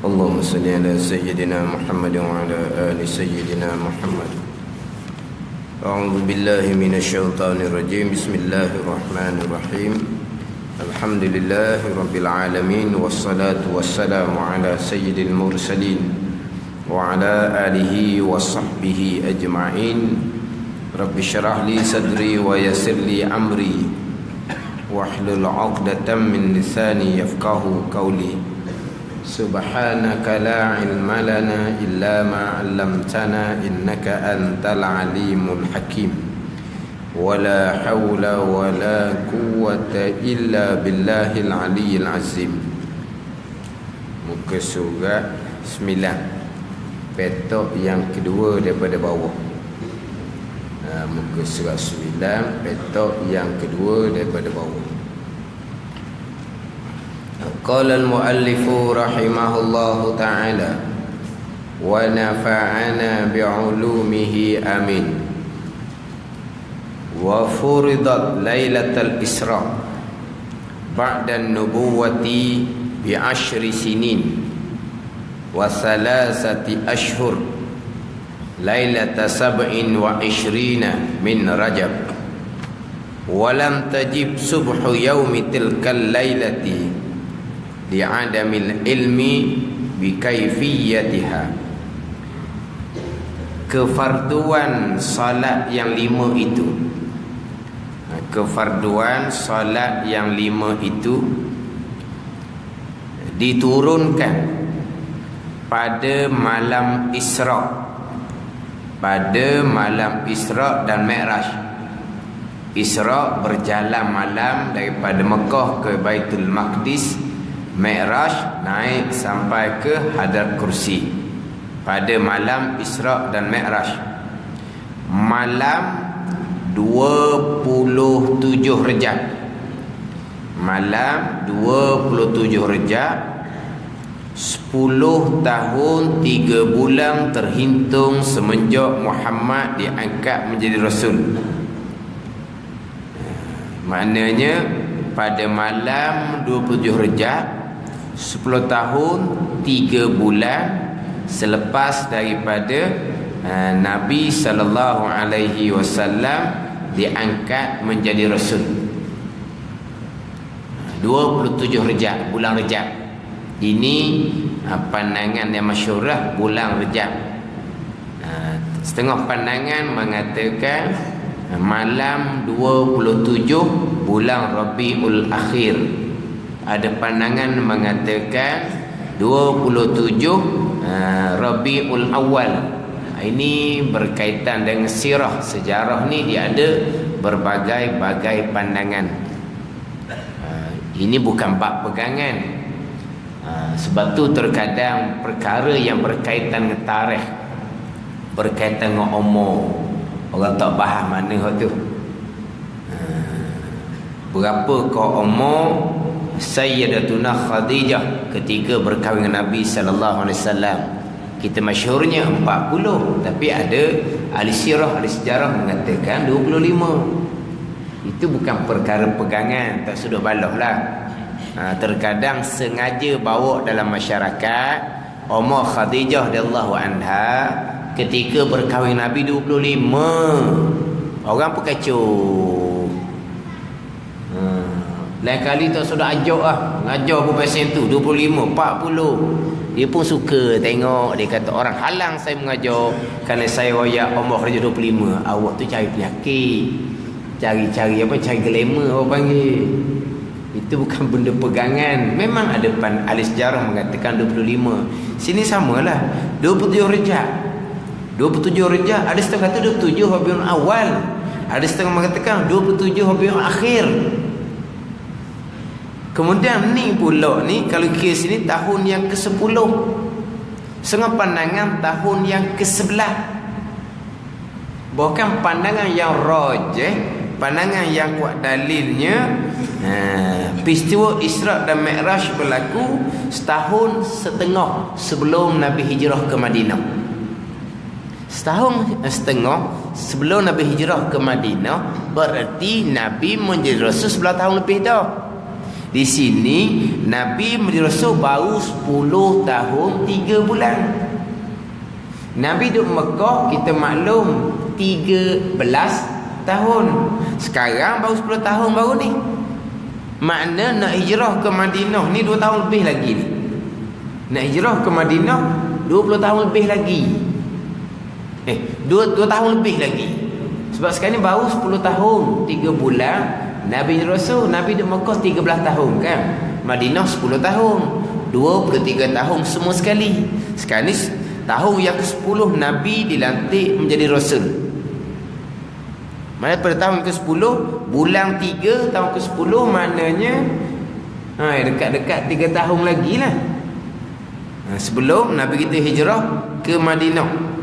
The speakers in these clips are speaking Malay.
اللهم صل على سيدنا محمد وعلى آل سيدنا محمد. أعوذ بالله من الشيطان الرجيم. بسم الله الرحمن الرحيم. الحمد لله رب العالمين، والصلاة والسلام على سيد المرسلين وعلى آله وصحبه أجمعين. رب اشرح لي صدري ويسر لي أمري واحلل عقدة من لساني يفقه قولي. سبحانك لا علم لنا إلا ما علمتنا إنك أنت العليم الحكيم. ولا حول ولا قوة إلا بالله العلي العظيم. Muka surat 9, petok yang kedua daripada bawah. Muka surat 9, petok yang kedua daripada bawah. Qala al-muallif rahimahullahu ta'ala wa nafa'ana bi'ulumihi amin. Wa furidat lailatul isra ba'da an-nubuwati bi 10 sinin wa 3 ashhur lailata 27 min Rajab. Wa lam tajib subhu yaumi tilkal lailati li'adamil ilmi bikaifiyatiha. Kefarduan salat yang 5 itu, kefarduan salat yang 5 itu diturunkan pada malam Isra, pada malam Isra dan Mi'raj. Isra berjalan malam daripada Mekah ke Baitul Maqdis. Mi'raj naik sampai ke Hadrat Kursi pada malam Isra dan Mi'raj. Malam 27 Rejab. Malam 27 Rejab, 10 tahun 3 bulan terhitung semenjak Muhammad diangkat menjadi Rasul. Maknanya pada malam 27 Rejab, 10 tahun 3 bulan selepas daripada Nabi sallallahu alaihi wasallam diangkat menjadi Rasul. 27 Rejab, bulan Rejab. Ini pandangan yang masyhurah bulan Rejab. Setengah pandangan mengatakan malam 27 bulan Rabiul Akhir. Ada pandangan mengatakan 27 Rabiul Awal. Ini berkaitan dengan sirah, sejarah ni dia ada berbagai-bagai pandangan. Ini bukan bab pegangan. Sebab tu terkadang perkara yang berkaitan dengan tarikh, berkaitan dengan umur, orang tak faham mana hak tu. Berapa kau umur Sayyidatuna Khadijah ketika berkahwin dengan Nabi sallallahu alaihi wasallam? Kita masyhurnya 40, tapi ada ahli sirah, ahli sejarah mengatakan 25. Itu bukan perkara pegangan, tak sudah balah lah. Terkadang sengaja bawa dalam masyarakat umur Khadijah radhiyallahu anha ketika berkahwin Nabi 25. Orang pun kacau. Lain kali tak sudah ajak lah, ngajar pun pasal tu 25, 40. Dia pun suka tengok. Dia kata orang halang saya mengajar kerana saya royak umur kerja 25. Awak tu cari penyakit, cari apa, cari glamour orang panggil. Itu bukan benda pegangan. Memang ada ahli sejarah mengatakan 25. Sini samalah 27 Rejab. 27 Rejab, ada setengah kata 27 Rabiul Awal, ada setengah mengatakan 27 Rabiul Akhir. Kemudian ni pula ni, kalau kira sini tahun yang ke-10, setengah pandangan tahun yang ke-11. Bahkan pandangan yang rajih, pandangan yang kuat dalilnya, peristiwa Isra dan Mi'raj berlaku setahun setengah sebelum Nabi hijrah ke Madinah. Setahun setengah sebelum Nabi hijrah ke Madinah, berarti Nabi menjadi Rasul 11 tahun lebih dah. Di sini Nabi menjadi rasul baru 10 tahun 3 bulan. Nabi duduk Mekah kita maklum 13 tahun. Sekarang baru 10 tahun baru ni. Makna nak hijrah ke Madinah ni 2 tahun lebih lagi ni. Nak hijrah ke Madinah 20 tahun lebih lagi. 2 tahun lebih lagi. Sebab sekarang ni baru 10 tahun 3 bulan Nabi Rasul. Nabi di Mekah 13 tahun kan. Madinah 10 tahun 23 tahun semua sekali. Sekarang ni tahun yang ke-10 Nabi dilantik menjadi Rasul. Mana pada tahun ke-10 bulan 3 tahun ke-10 maknanya dekat-dekat 3 tahun lagi lah. Sebelum Nabi kita hijrah ke Madinah.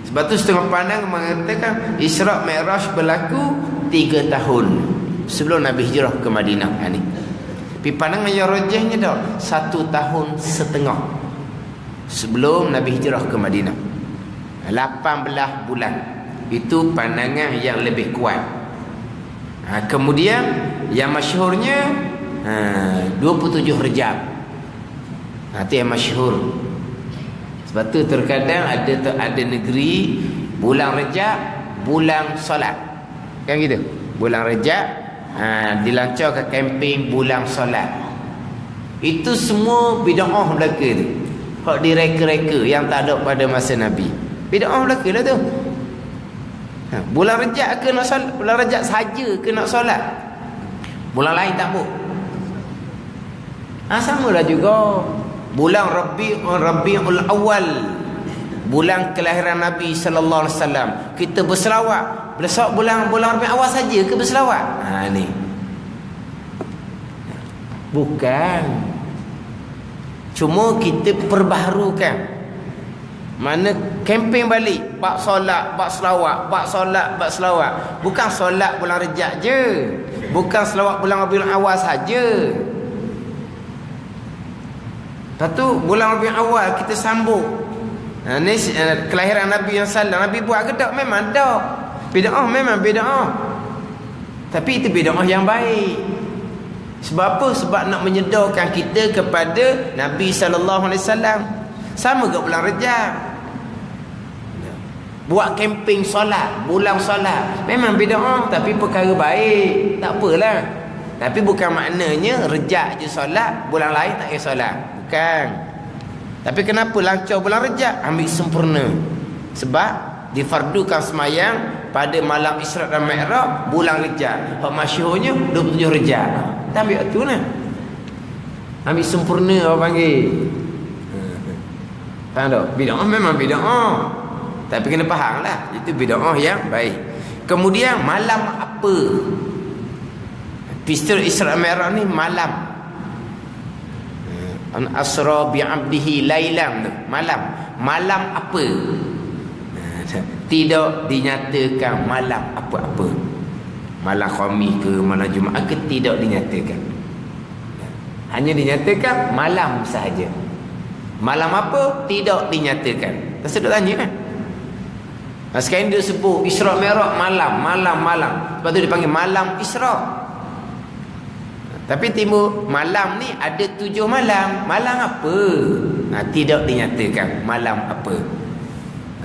Sebab tu setengah pandang mengatakan Isra' Mi'raj berlaku 3 tahun sebelum Nabi hijrah ke Madinah. Ni tapi pandangan yang rajihnya dah 1 tahun setengah sebelum Nabi hijrah ke Madinah. 18 bulan. Itu pandangan yang lebih kuat. Kemudian yang masyhurnya 27 Rejab. Itu yang masyhur. Sebab tu terkadang ada negeri bulan Rejab bulan solat. Kan gitu. Bulan Rejab dilancarkan kempen bulan solat. Itu semua bid'ah belaka tu. Hak direka-reka yang tak ada pada masa Nabi. Bid'ah belaka lah tu. Bulan Rejab ke nak solat? Bulan Rejab saja ke nak solat? Bulan lain tak boleh. Sama lah juga. Bulan Rabiul Awal, bulan kelahiran Nabi sallallahu alaihi wasallam, kita berselawat. Bulan Rabiul Awal saja ke berselawat? Ni. Bukan. Cuma kita perbaharukan. Mana kempen balik, bab solat, bab selawat, bab solat, bab selawat. Bukan solat bulan Rejab je. Bukan selawat bulan Rabiul Awal saja. Lepas tu bulan Rabiul Awal kita sambung. Ni kelahiran Nabi yang salam. Nabi buat ke tak? Memang tak. Bid'ah memang bid'ah. Tapi itu bid'ah yang baik. Sebab apa? Sebab nak menyedarkan kita kepada Nabi sallallahu alaihi wasallam. Sama ke bulan Rejab. Buat kempen solat, bulan solat. Memang bid'ah tapi perkara baik. Tak apalah. Tapi bukan maknanya Rejab je solat, bulan lain tak payah solat. Bukan. Tapi kenapa lancar bulan Rejab? Ambil sempurna. Sebab difardukan semayang pada malam Isra' dan Mi'raj bulan Rejab. Hak masyhurnya 27 Rejab. Kita ambil tu lah. Ambil sempurna orang panggil. Faham tak? Bid'ah memang bid'ah. Tapi kena faham lah. Itu bid'ah yang baik. Kemudian malam apa? Peristiwa Isra' Mi'raj ni malam. An asra bi'abdihi lailan, malam. Malam apa? Tidak dinyatakan malam apa-apa. Malam Khamis ke malam Jumaat ke tidak dinyatakan. Hanya dinyatakan malam sahaja. Malam apa? Tidak dinyatakan. Kita sedut tanya kan? Sekarang dia sebut Isra' Mi'raj malam. Lepas tu dipanggil malam Isra'. Tapi timbul malam ni ada 7 malam. Malam apa? Tidak dinyatakan malam apa.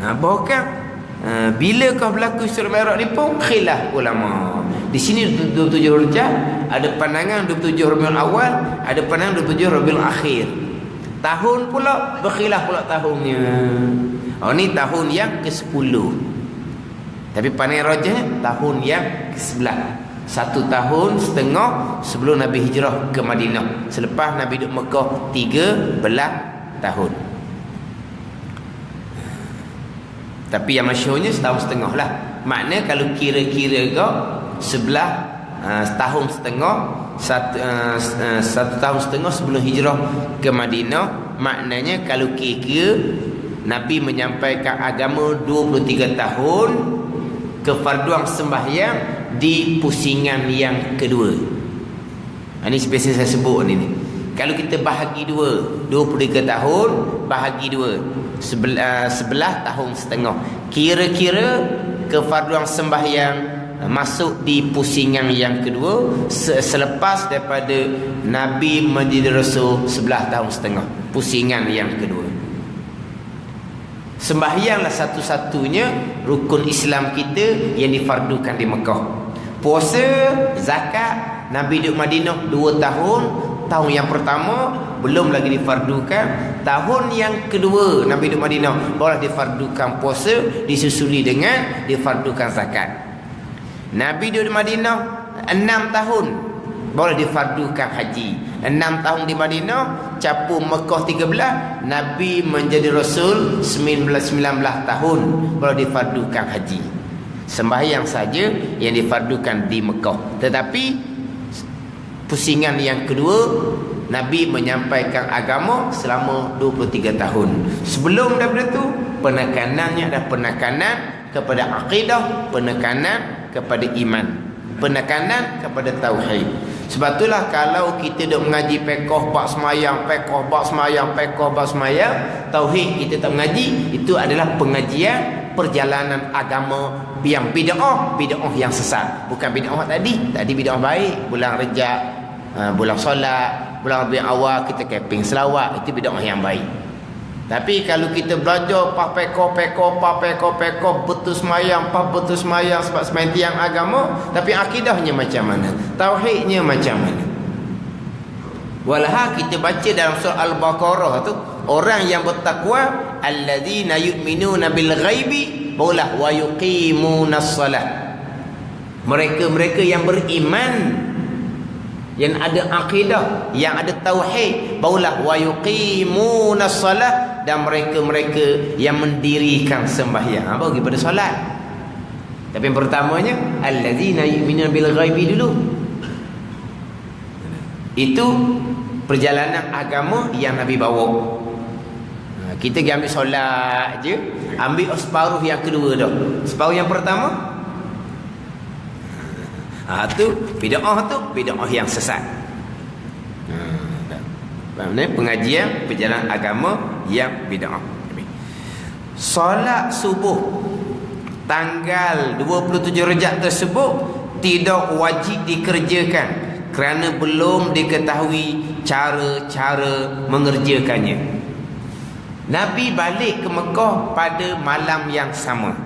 Bahkan bilakah berlaku Isra' Mi'raj ni pun khilaf ulama. Di sini 27 Rejab, ada pandangan 27 Rabiul Awal, ada pandangan 27 Rabiul Akhir. Tahun pula berkhilaf pula tahunnya. Ni tahun yang ke-10. Tapi pandangan rajihnya tahun yang ke-11. 1 tahun setengah sebelum Nabi hijrah ke Madinah. Selepas Nabi duduk Mekah 13 tahun. Tapi yang masyhurnya setahun setengah lah. Makna kalau kira-kira kau tahun setengah, 1 tahun setengah sebelum hijrah ke Madinah. Maknanya kalau kira-kira Nabi menyampaikan agama 23 tahun, kefarduan sembahyang di pusingan yang kedua. Ini biasa saya sebut ni. Kalau kita bahagi 23 tahun bahagi 2, 11 tahun setengah. Kira-kira kefarduan sembahyang masuk di pusingan yang kedua selepas daripada Nabi menjadi Rasul 11 tahun setengah. Pusingan yang kedua. Sembahyanglah satu-satunya rukun Islam kita yang difardukan di Mekah. Puasa, zakat, Nabi duduk Madinah 2 tahun. Tahun yang pertama belum lagi difardukan. Tahun yang kedua Nabi duduk Madinah barulah difardukan puasa, disusuli dengan difardukan zakat. Nabi duduk Madinah 6 tahun barulah difardukan haji. 6 tahun di Madinah, capur Mekah 13, Nabi menjadi Rasul 19 tahun baru difardukan haji. Sembahyang saja yang difardukan di Mekah. Tetapi pusingan yang kedua, Nabi menyampaikan agama selama 23 tahun. Sebelum daripada itu, penekanannya adalah penekanan kepada akidah, penekanan kepada iman, penekanan kepada tauhid. Sebab itulah kalau kita duk mengaji pekoh bab semayang, pekoh bab semayang, pekoh bab semayang, tauhid kita tak mengaji, itu adalah pengajian perjalanan agama yang bid'ah, bid'ah yang sesat. Bukan bid'ah tadi bid'ah baik, bulan Rejab, bulan solat, bulan Rabiul Awal kita camping selawat, itu bid'ah yang baik. Tapi kalau kita belajar pah peko betul semayang, sebab semayang tiang agama, tapi akidahnya macam mana, tauhidnya macam mana. Walah kita baca dalam surah Al-Baqarah tu, orang yang bertakwa alladzina yu'minuna bil ghaibi wa yuqimunas salat. Mereka yang beriman, yang ada akidah, yang ada tauhid, barulah wa yuqimunas salat, dan mereka yang mendirikan sembahyang. Bagi pada solat. Tapi yang pertamanya allazina yu'minuna bil ghaibi dulu. Itu perjalanan agama yang Nabi bawa. Kita pergi ambil solat je, ambil separuh yang kedua dah. Separuh yang pertama tu bid'ah yang sesat. Pengajian perjalanan agama yang bid'ah. Solat subuh tanggal 27 Rejab tersebut tidak wajib dikerjakan kerana belum diketahui cara-cara mengerjakannya. Nabi balik ke Mekah pada malam yang sama.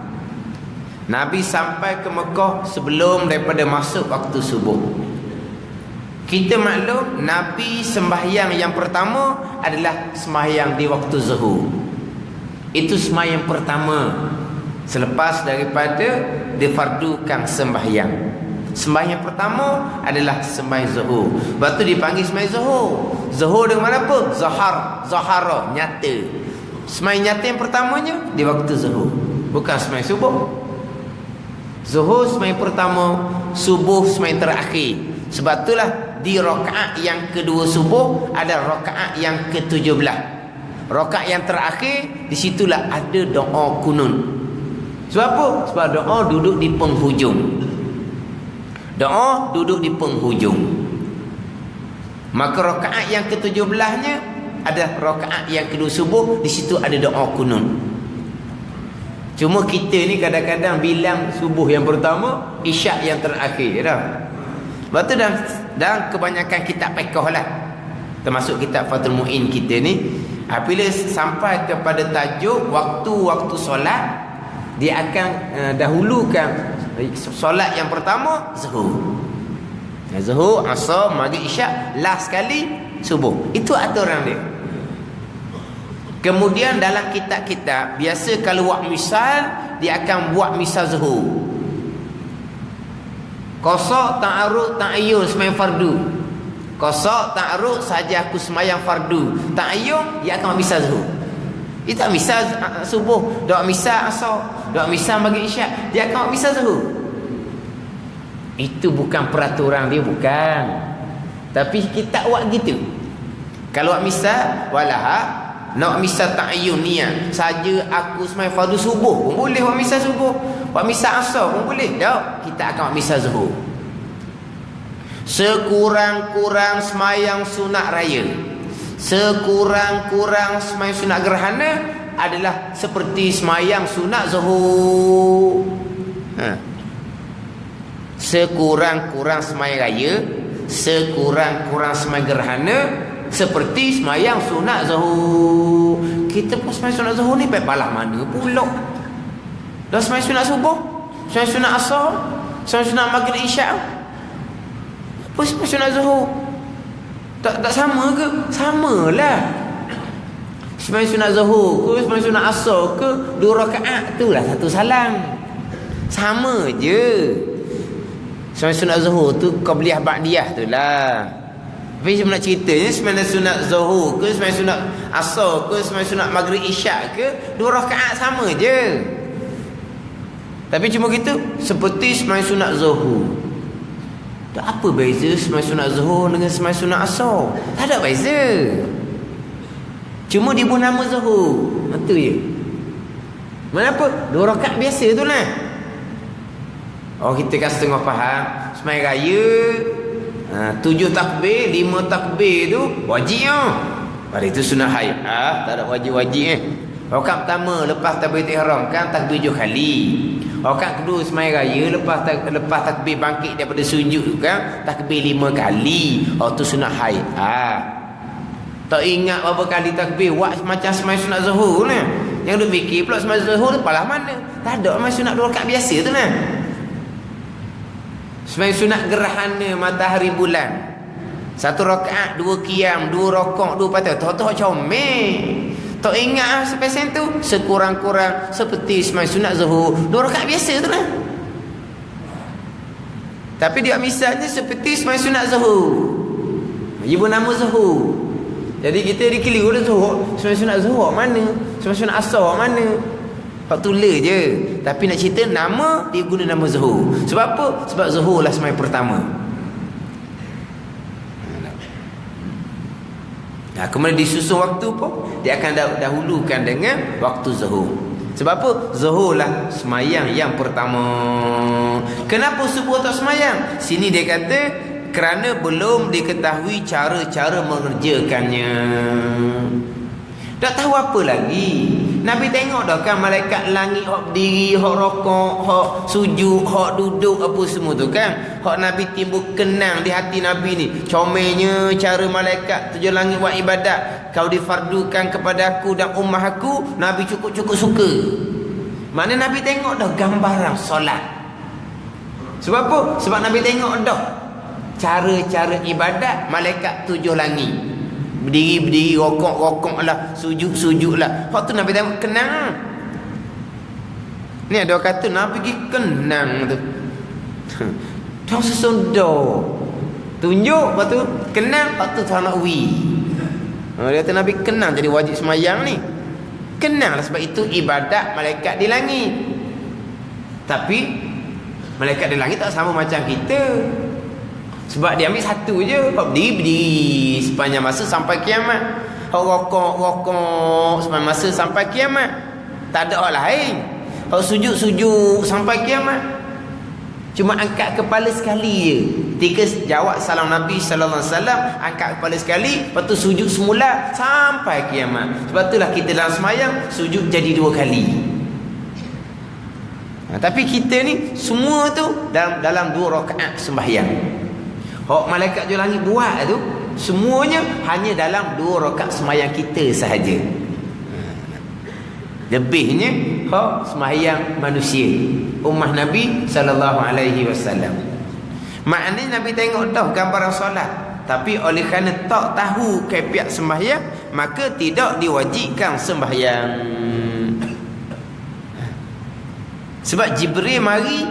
Nabi sampai ke Mekah sebelum daripada masuk waktu subuh. Kita maklum Nabi sembahyang yang pertama adalah sembahyang di waktu zuhur. Itu sembahyang pertama selepas daripada difardukan sembahyang. Sembahyang pertama adalah sembahyang zuhur. Lepas tu dipanggil sembahyang zuhur. Zuhur dengan mana apa? Zahara, nyata. Sembahyang nyata yang pertamanya di waktu zuhur, bukan sembahyang subuh. Zuhur sembahyang pertama, subuh sembahyang terakhir. Sebab itulah di rakaat yang kedua subuh ada rakaat yang ke-17. Rakaat yang terakhir di situlah ada doa kunun. Sebab apa? Sebab doa duduk di penghujung. Doa duduk di penghujung. Maka rakaat yang ke-17-nya ada rakaat yang kedua subuh, di situ ada doa kunun. Cuma kita ni kadang-kadang bilang subuh yang pertama, isyak yang terakhir dah. Lepas tu dan kebanyakan kitab fiqh lah, termasuk kitab Fathul Mu'in kita ni, apabila sampai kepada tajuk waktu-waktu solat, dia akan dahulukan solat yang pertama zuhur. Zuhur, asar, maghrib, isyak, last sekali subuh. Itu aturan dia. Kemudian dalam kitab-kitab biasa kalau buat misal, dia akan buat misal zuhur. Qasa, ta'arud, ta'ayyun sembahyang fardu. Qasa, ta'arud saja aku sembahyang fardu. Ta'ayyun dia akan buat misal zuhur. Itu misal subuh, doa misal asar, doa misal maghrib isyak, dia akan buat misal zuhur. Itu bukan peraturan dia, bukan. Tapi kita buat gitu. Kalau buat misal walaha, nak misal ta'ayyun niat saja aku sembahyang fardu subuh pun boleh, buat misal subuh, buat misal asar pun boleh. Tak, kita akan buat misal zuhur. Sekurang-kurang sembahyang sunat raya, sekurang-kurang sembahyang sunat gerhana adalah seperti sembahyang sunat zuhur. sekurang-kurang sembahyang raya, sekurang-kurang sembahyang gerhana, seperti sembahyang sunat zuhur. Kita pun sembahyang sunat zuhur ni baik balah mana pula. Dah sembahyang sunat subuh, sembahyang sunat asar, sembahyang sunat maghrib isyak, apa sembahyang sunat zuhur? Tak sama ke? Samalah. Sembahyang sunat zuhur ke, sembahyang sunat asar ke, 2 rakaat tu lah satu salam. Sama je. Sembahyang sunat zuhur tu qabliyah ba'diyah tu lah. Tapi saya nak ceritanya sembahyang sunat zuhur ke, sembahyang sunat asar ke, sembahyang sunat maghrib isyak ke, 2 rakaat sama je. Tapi cuma kita seperti sembahyang sunat zuhur. Tak apa beza sembahyang sunat zuhur dengan sembahyang sunat asar? Tak ada beza. Cuma dia pun nama zuhur. Itu je. Kenapa? 2 rakaat biasa tu lah. Oh, kita kan setengah faham. Sembahyang raya 7 takbir, 5 takbir tu wajib lah. Pada itu sunnah hayat, tak ada wajib-wajib Rakaat pertama lepas takbir ihram kan takbir 7 kali. Rakaat kedua sembahyang raya lepas takbir bangkit daripada sujud kan takbir 5 kali. Oh tu sunat hayat. Tak ingat berapa kali takbir buat macam sembahyang sunat zuhur lah. Yang duk fikir pula sembahyang zuhur lepas mana? Tak ada sembahyang sunat 2 rakaat biasa tu lah. Sembahyang sunat gerhana matahari bulan 1 rakaat 2 qiyam 2 rakaat 2 patah. Tahu-tahu comel. Tak ingat sepesen tu sekurang-kurang seperti sembahyang sunat zuhur 2 rakaat biasa tu lah. Tapi dia misalnya seperti sembahyang sunat zuhur. Dia pun nama zuhur. Jadi kita dikeliru dah zuhur. Sembahyang sunat zuhur mana? Sembahyang sunat asar mana? Hak tulis je. Tapi nak cerita nama dia guna nama zuhur. Sebab apa? Sebab zuhur lah sembahyang pertama. Nah, kemudian disusun waktu pun dia akan dahulukan dengan waktu zuhur. Sebab apa? Zuhur lah semayang yang pertama. Kenapa subuh tak semayang? Sini dia kata kerana belum diketahui cara-cara mengerjakannya. Tak tahu apa lagi. Nabi tengok dah kan malaikat langit hok berdiri, hok rokok, hok sujud, hok duduk apa semua tu kan. Hok Nabi timbul kenang di hati Nabi ni. Comelnya cara malaikat tujuh langit buat ibadat. Kau difardukan kepada aku dan ummah aku, Nabi cukup-cukup suka. Mana Nabi tengok dah gambaran solat. Sebab apa? Sebab Nabi tengok dah cara-cara ibadat malaikat tujuh langit. Berdiri-berdiri, rokok-rokok lah, sujud-sujud lah. Hak tu Nabi tengok kenang. Ni ada orang kata Nabi pergi kenang tu. Dia sesondor. Tunjuk, lepas tu kenang, lepas tu tak nak wi. Dia kata Nabi kenang jadi wajib semayang ni. Kenang lah sebab itu ibadat malaikat di langit. Tapi malaikat di langit tak sama macam kita. Sebab dia ambil satu je. Berdiri sepanjang masa sampai kiamat. Rokok sepanjang masa sampai kiamat. Tak ada orang lain. Sujud sampai kiamat. Cuma angkat kepala sekali je. Ketika jawab salam Nabi sallallahu alaihi wasallam, angkat kepala sekali, lepas tu sujud semula sampai kiamat. Sebab itulah kita dalam semayang sujud jadi 2 kali. Tapi kita ni semua tu dalam 2 rakaat sembahyang. Hak malaikat je langit buat tu semuanya hanya dalam 2 rakaat sembahyang kita sahaja. Lebihnya hak sembahyang manusia ummah Nabi sallallahu alaihi wasallam. Maknanya Nabi tengok dah gambaran solat, tapi oleh kerana tak tahu kaifiat sembahyang, maka tidak diwajibkan sembahyang. Sebab Jibril mari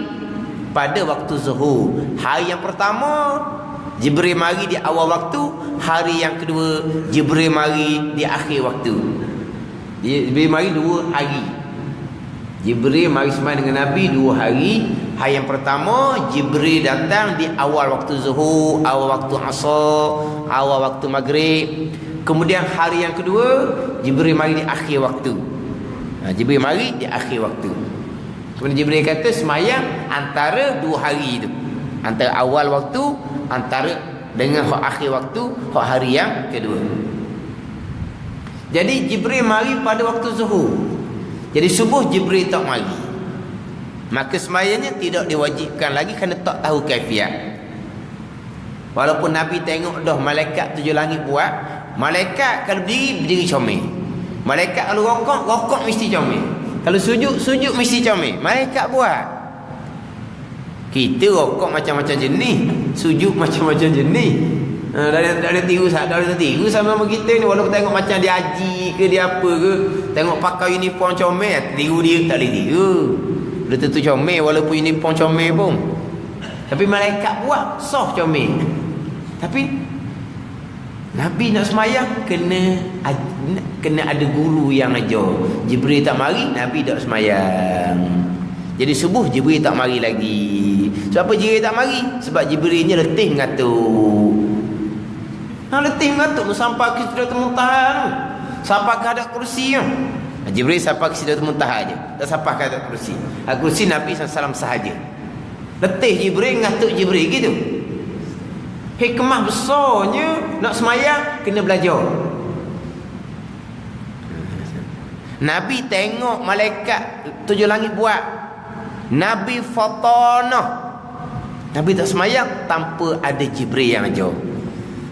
pada waktu zuhur. Hari yang pertama Jibril mari di awal waktu, hari yang kedua Jibril mari di akhir waktu. Jibril mari 2 hari. Jibril mari sembahyang dengan Nabi 2 hari. Hari yang pertama Jibril datang di awal waktu zuhur, awal waktu asar, awal waktu maghrib. Kemudian hari yang kedua Jibril mari di akhir waktu. Jibril mari di akhir waktu. Kemudian Jibril kata sembahyang antara 2 hari itu. Antara awal waktu, antara dengan akhir waktu, hari yang kedua. Jadi Jibril mari pada waktu zuhur. Jadi subuh Jibril tak mari. maka semayangnya tidak diwajibkan lagi kerana tak tahu kaifiat. Walaupun Nabi tengok dah malaikat 7 langit buat, malaikat kalau berdiri comel. Malaikat kalau rokok mesti comel. Kalau sujud mesti comel. Malaikat buat. Kita rokok macam-macam jenis, sujud macam-macam jenis. Dah ada tiru sama kita ni. Walaupun tengok macam dia haji ke dia apa ke, tengok pakai uniform comel, tiru dia tak boleh tiru. Belum tentu comel walaupun uniform comel pun. Tapi malaikat buat soft comel. Tapi Nabi nak semayang kena ada guru yang ajar. Jibril tak mari, Nabi tak semayang. Jadi subuh Jibril tak mari lagi. Sebab apa Jibril tak mari? Sebab Jibrilnya letih mengatuk. Letih mengatuk sampai ke Sidratul Muntaha tu. Sampai ke hadap kursi tu. Jibril sampai ke Sidratul Muntaha je. Tak sampai ke hadap kursi. Kursi Nabi SAW sahaja. Letih Jibril mengatuk Jibril gitu. Hikmah besarnya nak semayang kena belajar. Nabi tengok malaikat 7 langit buat. Nabi fatanah. Nabi tak semayang tanpa ada Jibril yang ajar.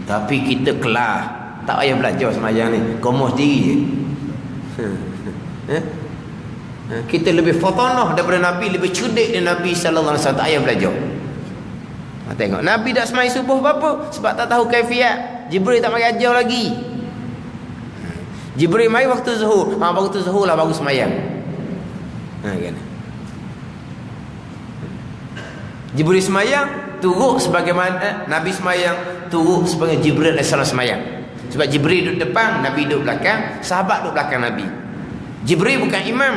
Tapi kita kelas, tak payah belajar semayang ni, komoh sendiri je. Kita lebih fatanah daripada Nabi, lebih cerdik dari Nabi sallallahu alaihi wasallam, tak payah belajar. Tengok Nabi tak semayang subuh apa? Sebab tak tahu kaifiat. Jibril tak mari ajar lagi. Jibril mari waktu zuhur. Waktu zuhur lah baru semayang. Kan. Jibril semayang turut sebagaimana Nabi semayang, turut sebagai Jibril AS semayang. Sebab Jibril duduk depan, Nabi duduk belakang, sahabat duduk belakang Nabi. Jibril bukan imam.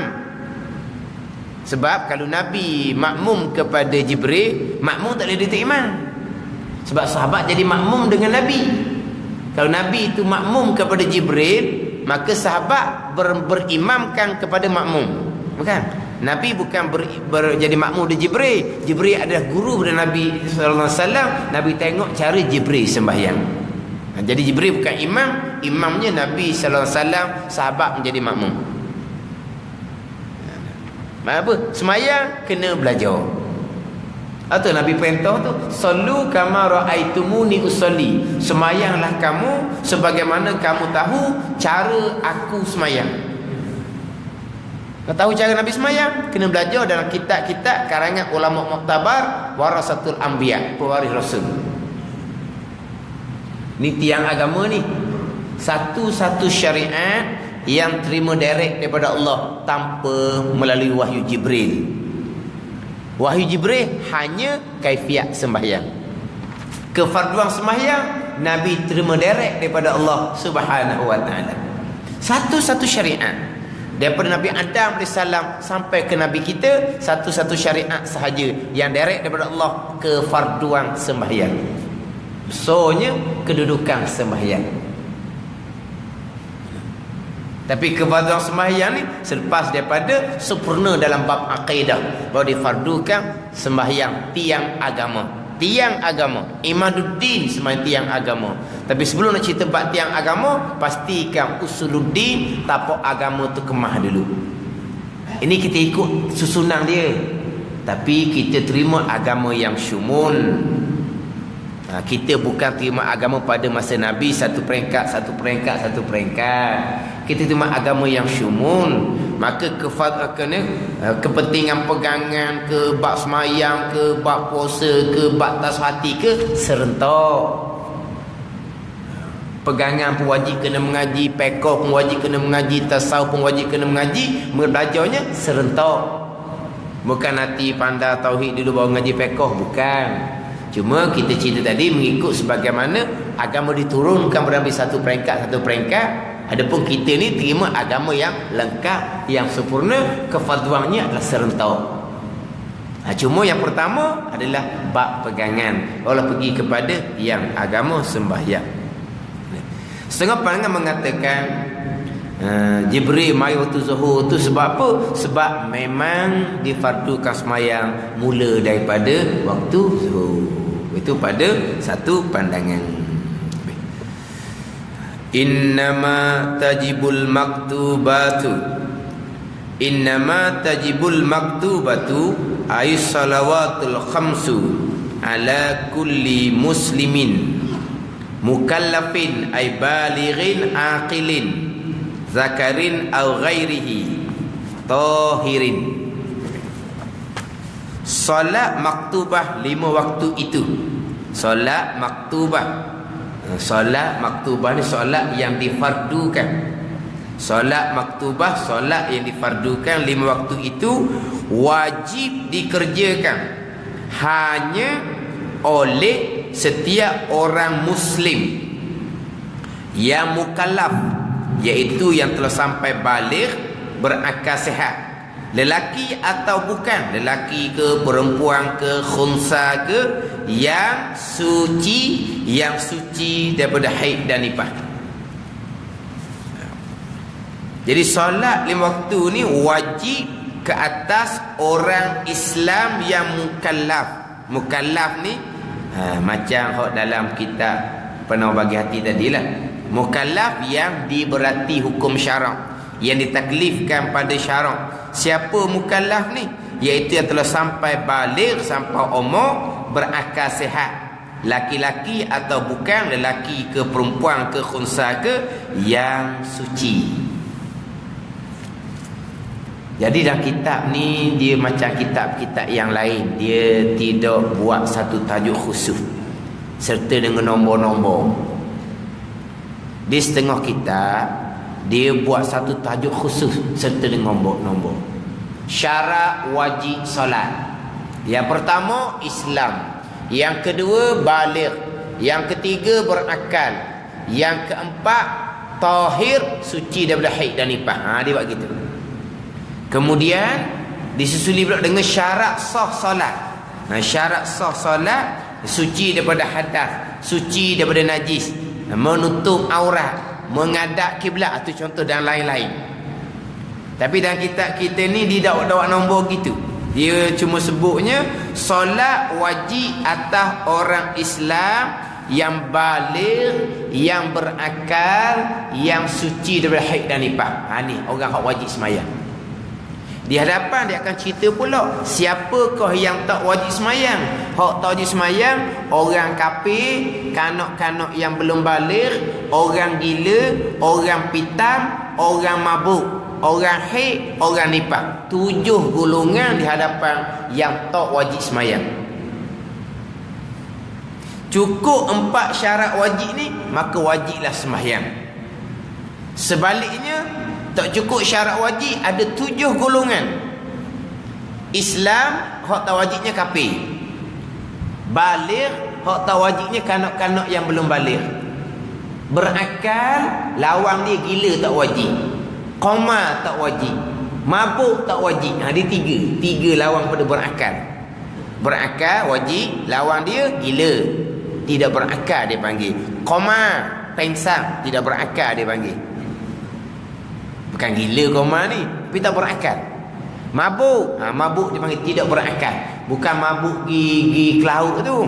Sebab kalau Nabi makmum kepada Jibril, makmum tak boleh jadi imam. Sebab sahabat jadi makmum dengan Nabi. Kalau Nabi itu makmum kepada Jibril, maka sahabat berimamkan kepada makmum. Bukan? Nabi bukan jadi makmum di Jibril. Jibril adalah guru kepada Nabi sallallahu alaihi wasallam. Nabi tengok cara Jibril sembahyang. Jadi Jibril bukan imam, imamnya Nabi sallallahu alaihi wasallam, sahabat menjadi makmum. Apa? Semayang kena belajar. Atau Nabi perintah tu, sallu kama raaitumuni usolli. Semayanglah kamu sebagaimana kamu tahu cara aku semayang. Kau tahu cara Nabi semayang? Kena belajar dalam kitab-kitab karangan ulama muktabar, warasatul anbiya, pewaris rasul. Ni tiang agama ni. Satu-satu syariat yang terima direct daripada Allah tanpa melalui wahyu Jibril. Wahyu Jibril hanya kaifiat sembahyang. Kefarduan sembahyang Nabi terima direct daripada Allah Subhanahu wa taala. Satu-satu syariat daripada Nabi Adam AS sampai ke Nabi kita, satu-satu syariat sahaja yang direct daripada Allah, kefarduan sembahyang. Besarnya kedudukan sembahyang. Tapi kefarduan sembahyang ni selepas daripada sempurna dalam bab akidah, baru difardukan sembahyang tiang agama. Tiang agama, imaduddin sembahyang tiang agama. Tapi sebelum nak cerita bab tiang agama, pastikan usuluddin, tapak agama tu kemah dulu. Ini kita ikut susunan dia. Tapi kita terima agama yang syumul. Kita bukan terima agama pada masa Nabi satu peringkat. Kita terima agama yang syumul. Maka kepentingan pegangan ke bab semayang, ke bab puasa, ke bab tasawati ke serentak. Pegangan pun wajib kena mengaji, pekoh pun wajib kena mengaji, tasawuf pun wajib kena mengaji. Belajarnya serentak. Bukan nanti pandai tauhid dulu baru mengaji pekoh, bukan. Cuma kita cerita tadi mengikut sebagaimana agama diturunkan pada satu peringkat. Adapun kita ni terima agama yang lengkap, yang sempurna, kefarduannya adalah serentak. Cuma yang pertama adalah bab pegangan. Allah pergi kepada yang agama sembahyang. Setengah pandangan mengatakan Jibril mai waktu zuhur tu sebab apa? Sebab memang difardukan sembahyang mula daripada waktu zuhur. Itu pada satu pandangan. Innama tajibul maktubatu. Innama tajibul maktubatu ay salawatul khamsu ala kulli muslimin mukallafin ay balighin aqilin zakarin aw ghairihi tahirin. Solat maktubah 5 waktu itu. Solat maktubah. Solat maktubah ni solat yang difardukan. Solat maktubah, solat yang difardukan 5 waktu itu wajib dikerjakan hanya oleh setiap orang muslim yang mukallaf, iaitu yang telah sampai baligh, berakal sihat, lelaki atau bukan, lelaki ke, perempuan ke, khunsa ke, yang suci daripada haid dan nifas. Jadi solat 5 waktu ni wajib ke atas orang Islam yang mukallaf. Mukallaf ni macam hok dalam kitab Penuh Bagi Hati tadilah. Mukallaf yang diberati hukum syarak, yang ditaklifkan pada syarak. Siapa mukallaf ni? Iaitu yang telah sampai baligh, sampai umur, berakal sihat, laki-laki atau bukan, lelaki ke, perempuan ke, khunsa ke, yang suci. Jadi dalam kitab ni dia macam kitab-kitab yang lain, dia tidak buat satu tajuk khusus serta dengan nombor-nombor. Di setengah kitab dia buat satu tajuk khusus serta dengan nombor-nombor. Syarat wajib solat. Yang pertama Islam, yang kedua baligh, yang ketiga berakal, yang keempat tahir, suci daripada haid dan nifas. Dia buat gitu. Kemudian disusuli pula dengan syarat sah solat. Syarat sah solat, suci daripada hadas, suci daripada najis, menutup aurat, menghadap kiblat, itu contoh dan lain-lain. Tapi dalam kitab kita ni dia dak nombor gitu. Dia cuma sebutnya solat wajib atas orang Islam yang baligh, yang berakal, yang suci daripada haid dan nifas. Ni orang hak wajib sembahyang. Di hadapan dia akan cerita pula siapakah yang tak wajib semayang. Hak tak wajib semayang, orang kafir, kanak-kanak yang belum baligh, orang gila, orang pitam, orang mabuk, orang haid, orang nifas. 7 golongan di hadapan yang tak wajib semayang. Cukup 4 syarat wajib ni, maka wajiblah sembahyang. Sebaliknya tak cukup syarat wajib, ada 7 golongan. Islam, hak tak wajibnya kafir. Baligh, hak tak wajibnya kanak-kanak yang belum baligh. Berakal, lawan dia gila tak wajib. Qamar tak wajib. Mabuk tak wajib. Dia 3 lawan pada berakal. Berakal wajib, lawan dia gila, tidak berakal dia panggil. Qamar, pengsan, tidak berakal dia panggil. Bukan gila koma ni, tapi tak berakal. Mabuk, mabuk dia panggil tidak berakal. Bukan mabuk gigi kelaut tu.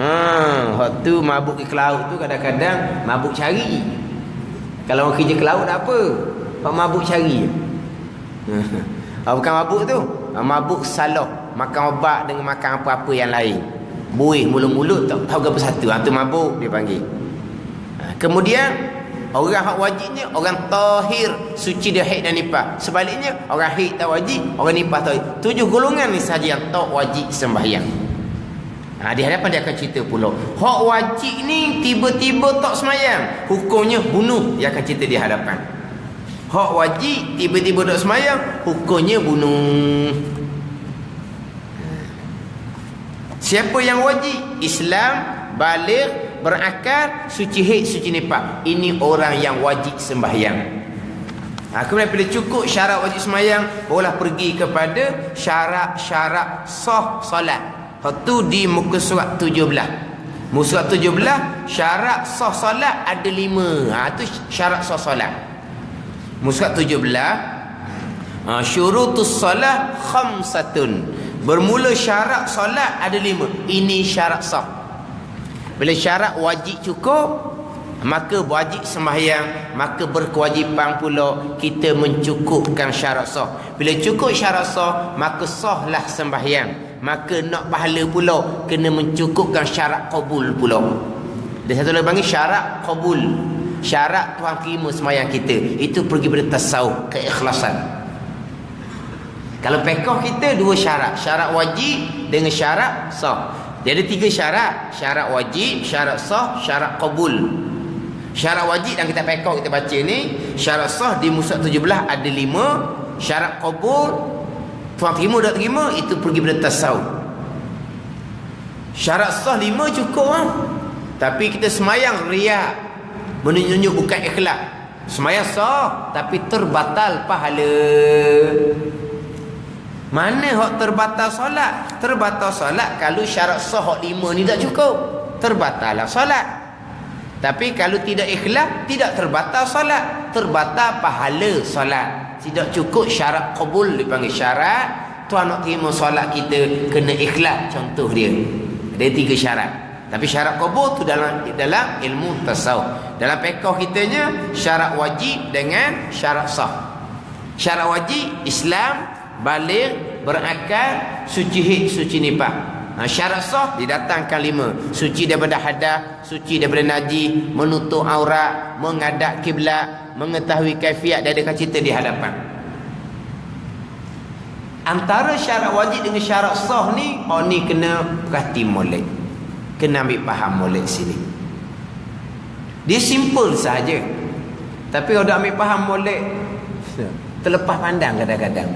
Hak tu mabuk gigi kelaut tu kadang-kadang mabuk cari. Kalau orang kerja kelaut tak apa, hak mabuk cari. Bukan mabuk tu, mabuk salah, makan obat dengan makan apa-apa yang lain. Buih mulut-mulut tak tahu apa satu. Tu mabuk dia panggil. Kemudian orang hak wajibnya orang tahir, suci dia haid dan nifas. Sebaliknya orang haid tak wajib, orang nifas tak wajib. 7 golongan ni saja yang tak wajib sembahyang. Di hadapan dia akan cerita pula hak wajib ni tiba-tiba tak sembahyang, hukumnya bunuh. Dia akan cerita di hadapan. Hak wajib tiba-tiba tak sembahyang, hukumnya bunuh. Siapa yang wajib? Islam, baligh, berakal, suci haid, suci nifas. Ini orang yang wajib sembahyang. Kemudian bila cukup syarat wajib sembahyang, barulah pergi kepada syarat-syarat sah solat. Itu di muka surat 17. Muka surat 17, syarat sah solat ada 5. Itu syarat sah solat. Muka surat 17, syurutus solat khamsatun. Bermula syarat solat ada 5. Ini syarat sah. Bila syarat wajib cukup, maka wajib sembahyang, maka berkewajipan pula kita mencukupkan syarat sah. Bila cukup syarat sah, maka sahlah sembahyang. Maka nak pahala pula kena mencukupkan syarat qabul pula. Ada satu lagi panggil syarat qabul. Syarat Tuhan terima sembahyang kita. Itu pergi pada tasawuf, keikhlasan. Kalau pekoh kita dua syarat, syarat wajib dengan syarat sah. Dia ada tiga syarat, syarat wajib, syarat sah, syarat qabul. Syarat wajib yang kita pekoh kita baca ni, syarat sah di Mushaf 17 ada 5, syarat qabul Tuhan terima tak terima itu pergi pada tasawuf. Syarat sah 5 cukup lah. Tapi kita semayang riak, menunjuk bukan ikhlas. Semayang sah tapi terbatal pahala. Mana hak terbatal solat? Terbatal solat kalau syarat sah hak 5 ni tak cukup, terbatal lah solat. Tapi kalau tidak ikhlas, tidak terbatal solat, terbatal pahala solat. Tidak cukup syarat qabul, dipanggil syarat Tuhan nak terima solat kita kena ikhlas. Contoh dia ada 3 syarat. Tapi syarat qabul tu dalam ilmu tasawuf. Dalam fiqh kitanya syarat wajib dengan syarat sah. Syarat wajib Islam, baligh, berakal, suci hid, suci nifas. Syarat sah didatangkan 5. Suci daripada hadas, suci daripada najis, menutup aurat, menghadap kiblat, mengetahui kaifiat dan ada cerita di hadapan. Antara syarat wajib dengan syarat sah ni, ni kena perhati molek, kena ambil faham molek sini. Dia simple saja, tapi kalau dah ambil faham molek, terlepas pandang kadang-kadang.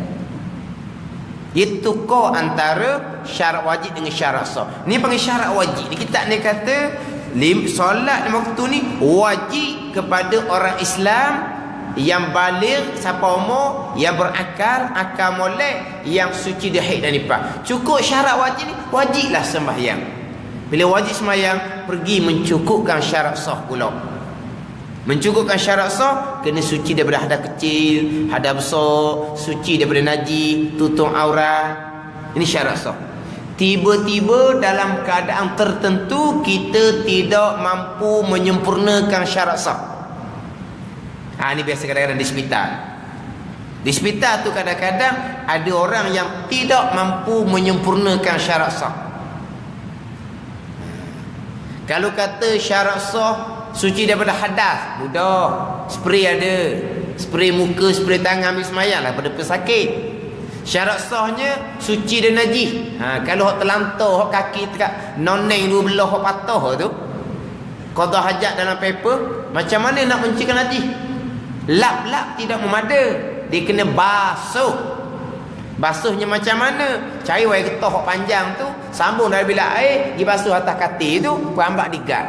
Dia tukar antara syarat wajib dengan syarat sah. Ni panggil syarat wajib. Di kitab ni kata solat 5 waktu ni wajib kepada orang Islam yang baligh, siapa umur, yang berakal, akal molek, yang suci dari haid dan nifas. Cukup syarat wajib ni, wajiblah sembahyang. Bila wajib sembahyang, pergi mencukupkan syarat sah pula. Mencukupkan syarat sah, kena suci daripada hadas kecil, hadas besar, suci daripada najis, tutup aurat. Ini syarat sah. Tiba-tiba dalam keadaan tertentu kita tidak mampu menyempurnakan syarat sah. Ini biasa kadang-kadang di hospital. Di hospital tu kadang-kadang ada orang yang tidak mampu menyempurnakan syarat sah. Kalau kata syarat sah suci daripada hadas, mudah. Spray ada, spray muka, spray tangan, ambil semayang lah pada pesakit. Syarat sahnya suci dan najis. Kalau hak terlantar, hak kaki dekat noneng dua belah, hak patah tu, qada hajat dalam paper, macam mana nak mencegah najis? Lap-lap tidak memada, dia kena basuh. Basuhnya macam mana? Cari wayar getah hak panjang tu, sambung dari bilik air, pergi basuh atas katil tu, perambak digat.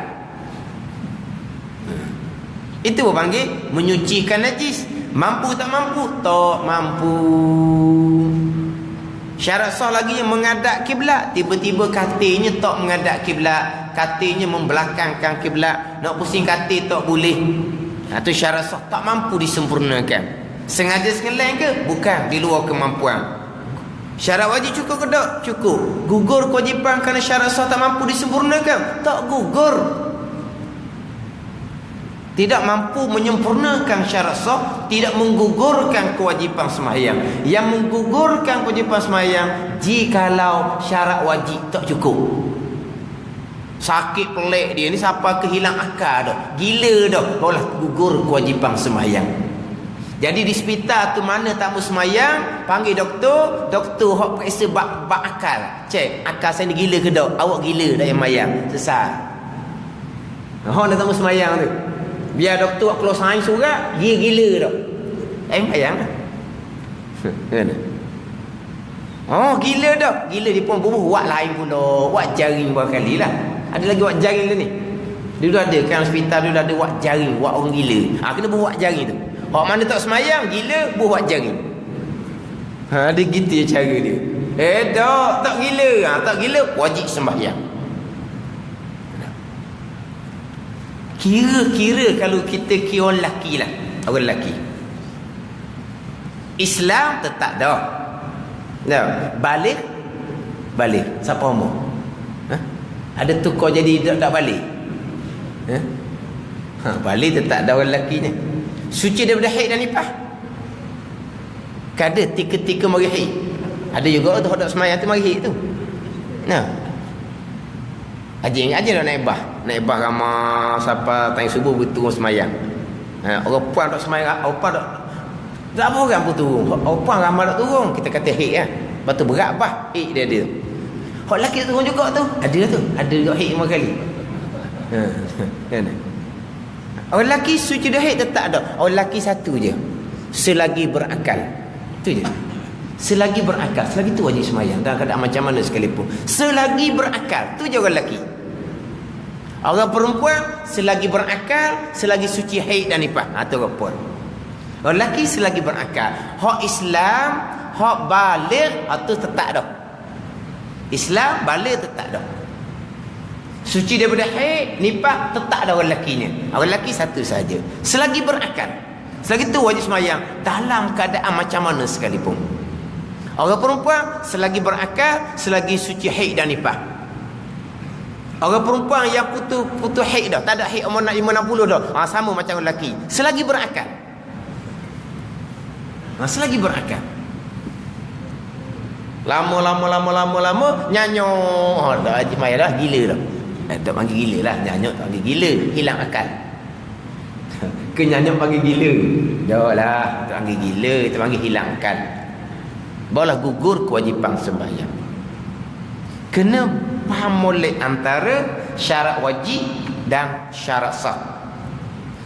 Itu panggil menyucikan najis. Mampu tak mampu? Tak mampu. Syarat sah lagi yang menghadap kiblat. Tiba-tiba katilnya tak menghadap kiblat, katilnya membelakangkan kiblat, nak pusing katil tak boleh. Itu syarat sah tak mampu disempurnakan. Sengaja sekalian ke? Bukan, di luar kemampuan. Syarat wajib cukup ke tak? Cukup. Gugur kewajipan kerana syarat sah tak mampu disempurnakan? Tak gugur. Tidak mampu menyempurnakan syarat sah, tidak menggugurkan kewajipan sembahyang. Yang menggugurkan kewajipan sembahyang jikalau syarat wajib tak cukup. Sakit pelik dia ni, siapa kehilang akal dah, gila dah, barulah gugur kewajipan sembahyang. Jadi di hospital tu mana tak mau sembahyang, panggil doktor, doktor hok periksa bak akal. Cek akal saya ni gila ke tak? Awak gila dah yang sembahyang. Sesat. Hok dah tak mau sembahyang tu. Biar doktor keluar sains surat, dia gila dah. Bayang dah. Oh, gila dah. Gila dia pun bubuh buat lain pula. Buat jaring berapa kali lah. Ada lagi buat jaring tu ni. Dia dah ada kan hospital, dia dah ada buat jaring, buat orang gila. Kena buat jaring tu. Hak mana tak semayang, gila, buat jaring. Dia gitu je cara dia. Tak gila. Tak gila, wajib sembahyang. Kira-kira kalau kita kira orang lelaki lah, orang lelaki Islam tetap dah. Balik siapa umur? Ada tukar jadi tak balik? Balik tetap ada orang lakinya. Suci daripada haid dan nifas. Kada ketika mari haid. Ada juga tu hendak sembahyang tu mari haid tu. Nah. Aje dah naik bah ramai siapa tanya subuh berturun sembahyang. Orang puan tak sembahyang, orang puan tak apa orang pun turun. Orang puan ramai tak turun, kita kata haid kan. Lepas tu berat bah haid dia. Hak lelaki turun juga tu. Ada juga haid 5 kali. Kan? Orang lelaki suci dah haid tetap ada. Orang lelaki satu je. Selagi berakal. Itu je. Selagi berakal. Selagi tu wajib sembahyang. Dalam keadaan macam mana sekalipun. Selagi berakal. Tu je orang lelaki. Orang perempuan selagi berakal, selagi suci haid dan nifas. Tu orang perempuan. Orang lelaki selagi berakal. Hak Islam, hak baligh, tu tetap dah. Islam baligh tetap dah. Suci daripada haid, nifas tetap ada orang lakinya. Orang laki satu saja. Selagi berakal. Selagi tu wajib sembahyang dalam keadaan macam mana sekalipun. Orang perempuan selagi berakal, selagi suci haid dan nifas. Orang perempuan yang putus haid dah, tak ada haid umur 60 dah. Sama macam orang lelaki. Selagi berakal. Selagi berakal. Lama nyanyo. Dah haji maya dah gila dah. Tak panggil gila lah. Nyanyuk tak panggil gila. Hilang akal. Kenyanyuk panggil gila. Dah lah. Tak panggil gila. Tak panggil hilang akal. Barulah gugur kewajipan sembahyang. Kena faham molek antara syarat wajib dan syarat sah.